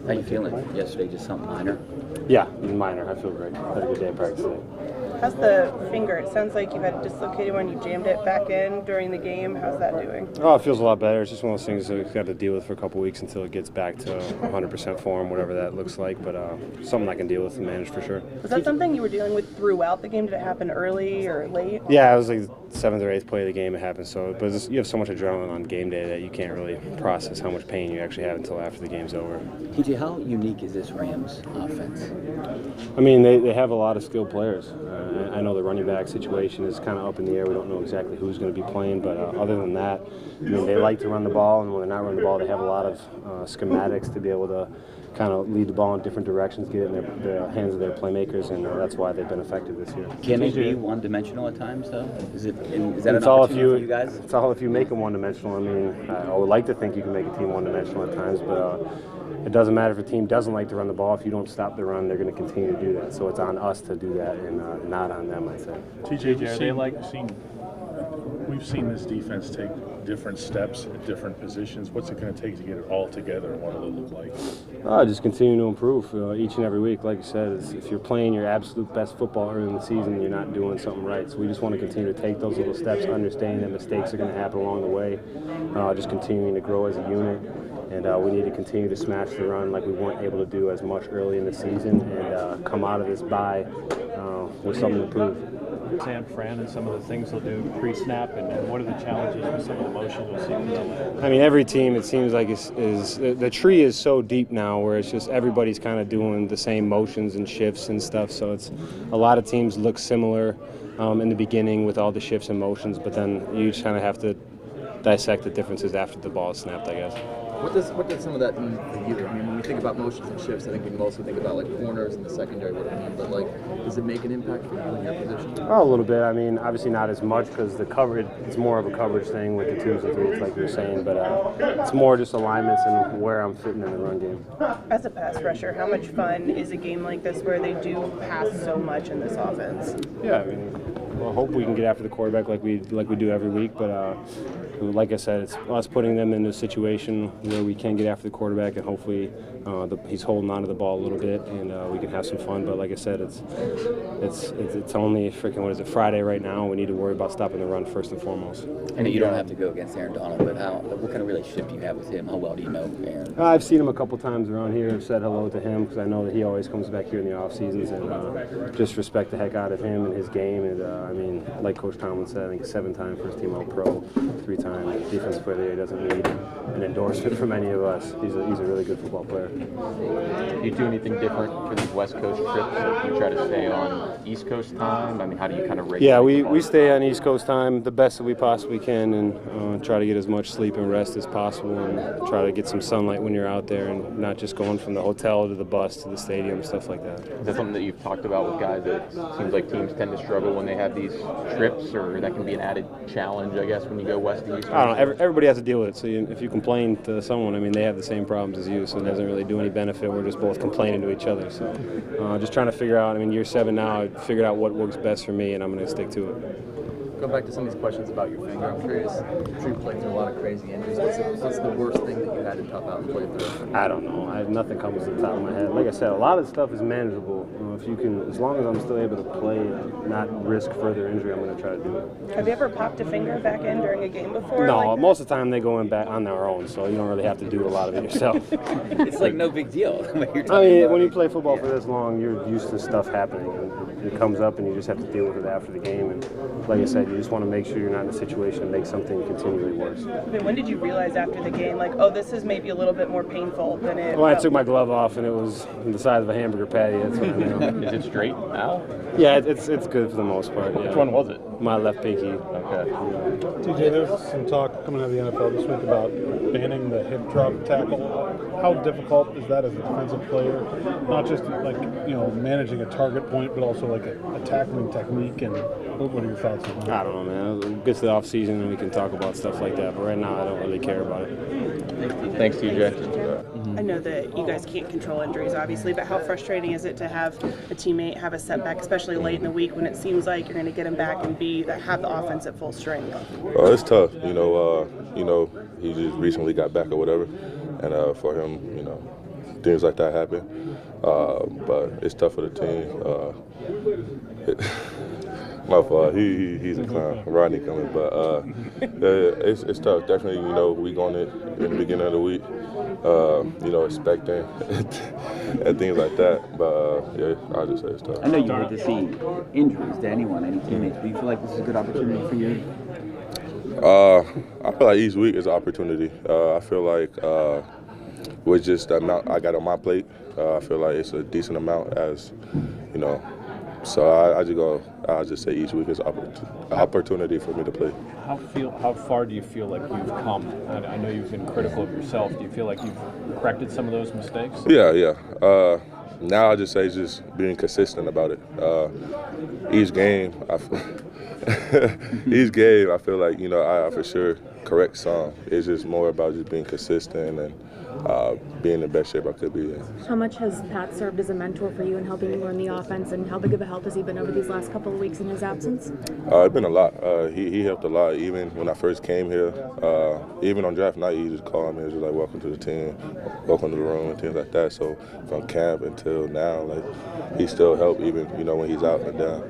How you feeling? Yesterday, just something minor? Yeah, minor. I feel great. Had a good day of practice today. How's the finger? It sounds like you had it dislocated when you jammed it back in during the game. How's that doing? Oh, it feels a lot better. It's just one of those things that we've got to deal with for a couple weeks until it gets back to 100% form, whatever that looks like. But something I can deal with and manage for sure. Was that something you were dealing with throughout the game? Did it happen early or late? Yeah, it was like the 7th or 8th play of the game it happened. But you have so much adrenaline on game day that you can't really process how much pain you actually have until after the game's over. TJ, how unique is this Rams offense? I mean, they have a lot of skilled players. I know the running back situation is kind of up in the air. We don't know exactly who's going to be playing, but other than that, I mean, they like to run the ball, and when they're not running the ball, they have a lot of schematics to be able to kind of lead the ball in different directions, get it in the hands of their playmakers, and that's why they've been effective this year. Can they be one-dimensional at times, though? Is that an it's all opportunity for you guys? It's all if you make them one-dimensional. I mean, I would like to think you can make a team one-dimensional at times, but it doesn't matter if a team doesn't like to run the ball. If you don't stop the run, they're going to continue to do that. So it's on us to do that and not on them, I think. TJ, we've seen this defense take different steps at different positions. What's it going to take to get it all together, and what will it look like? Just continue to improve each and every week. Like you said, if you're playing your absolute best football early in the season, you're not doing something right. So we just want to continue to take those little steps, understanding that mistakes are going to happen along the way, just continuing to grow as a unit. And we need to continue to smash the run like we weren't able to do as much early in the season and come out of this bye with something to prove. San Fran and some of the things they'll do pre-snap, and what are the challenges with some of the motions we'll see? I mean, every team, it seems like is the tree is so deep now where it's just everybody's kind of doing the same motions and shifts and stuff. So it's a lot of teams look similar in the beginning with all the shifts and motions, but then you just kind of have to dissect the differences after the ball is snapped, I guess. What does some of that mean for you? I mean, when we think about motions and shifts, I think we mostly think about like corners and the secondary, what it means. But like, does it make an impact for you in your position? Oh, a little bit. I mean, obviously not as much because the coverage, it's more of a coverage thing with the 2s and 3s, like you were saying. But it's more just alignments and where I'm fitting in the run game. As a pass rusher, how much fun is a game like this where they do pass so much in this offense? Yeah, I mean, I hope we can get after the quarterback like we do every week. But like I said, it's us putting them in a situation where we can get after the quarterback, and hopefully he's holding on to the ball a little bit, and we can have some fun. But like I said, it's only freaking Friday right now. We need to worry about stopping the run first and foremost. And you don't have to go against Aaron Donald, but what kind of relationship do you have with him? How well do you know Aaron? I've seen him a couple times around here. I've said hello to him because I know that he always comes back here in the off seasons, and just respect the heck out of him and his game. And I mean, like Coach Tomlin said, I think 7-time first-team All-Pro, 3-time defensive player. He doesn't need an endorsement from any of us. He's a really good football player. Do you do anything different for these West Coast trips? Do you try to stay on East Coast time? I mean, how do you kind of regulate? Yeah, we stay on East Coast time the best that we possibly can, and try to get as much sleep and rest as possible, and try to get some sunlight when you're out there, and not just going from the hotel to the bus to the stadium, stuff like that. Is that something that you've talked about with guys that seems like teams tend to struggle when they have these trips, or that can be an added challenge, I guess, when you go west to east? I don't know. Everybody has to deal with it. So if you complain to someone, I mean, they have the same problems as you, so it doesn't really do any benefit. We're just both complaining to each other. So just trying to figure out, I mean, year 7 now, I figured out what works best for me, and I'm going to stick to it. Go back to some of these questions about your finger. I'm curious. I'm sure you played through a lot of crazy injuries. What's the worst thing that you had to tough out and play through? I don't know. Nothing comes to the top of my head. Like I said, a lot of the stuff is manageable. If you can, as long as I'm still able to play and not risk further injury, I'm going to try to do it. Have you ever popped a finger back in during a game before? No, like most of the time they go in back on their own, so you don't really have to do a lot of it yourself. It's like no big deal. I mean, when you play football for this long, you're used to stuff happening. And it comes up, and you just have to deal with it after the game. And like I said, you just want to make sure you're not in a situation that makes something continually worse. When did you realize after the game, like, oh, this is maybe a little bit more painful than it? Well, I took my glove off, and it was the size of a hamburger patty. That's what I know. Is it straight now? Yeah, it's good for the most part. Yeah. Which one was it? My left pinky. Okay. TJ, there's some talk coming out of the NFL this week about banning the hip drop tackle. How difficult is that as a defensive player? Not just like, managing a target point, but also like a tackling technique. And what are your thoughts on that? I don't know, man. It gets to the off season and we can talk about stuff like that. But right now, I don't really care about it. Thanks, TJ. I know that you guys can't control injuries, obviously, but how frustrating is it to have a teammate have a setback, especially late in the week when it seems like you're going to get him back and have the offense at full strength? It's tough. He just recently got back or whatever, and for him, things like that happen. But it's tough for the team. My fault. He's a clown. Rodney coming, but it's tough. Definitely, we going it in the beginning of the week. Expecting and things like that. But I'll just say it's tough. I know you hate to see injuries to anyone, any teammates, but you feel like this is a good opportunity for you? I feel like each week is an opportunity. I feel like with just the amount I got on my plate, I feel like it's a decent amount So I'll just say each week is an opportunity for me to play. How far do you feel like you've come? I know you've been critical of yourself. Do you feel like you've corrected some of those mistakes? Yeah. Now I just say just being consistent about it. Each game, I feel like I for sure correct some. It's just more about just being consistent and being in the best shape I could be in. How much has Pat served as a mentor for you in helping you learn the offense, and how big of a help has he been over these last couple of weeks in his absence? It's been a lot. He helped a lot. Even when I first came here, even on draft night, he just called me and was just like, "Welcome to the team, welcome to the room," and things like that. So from camp until now, he still helped even when he's out and down.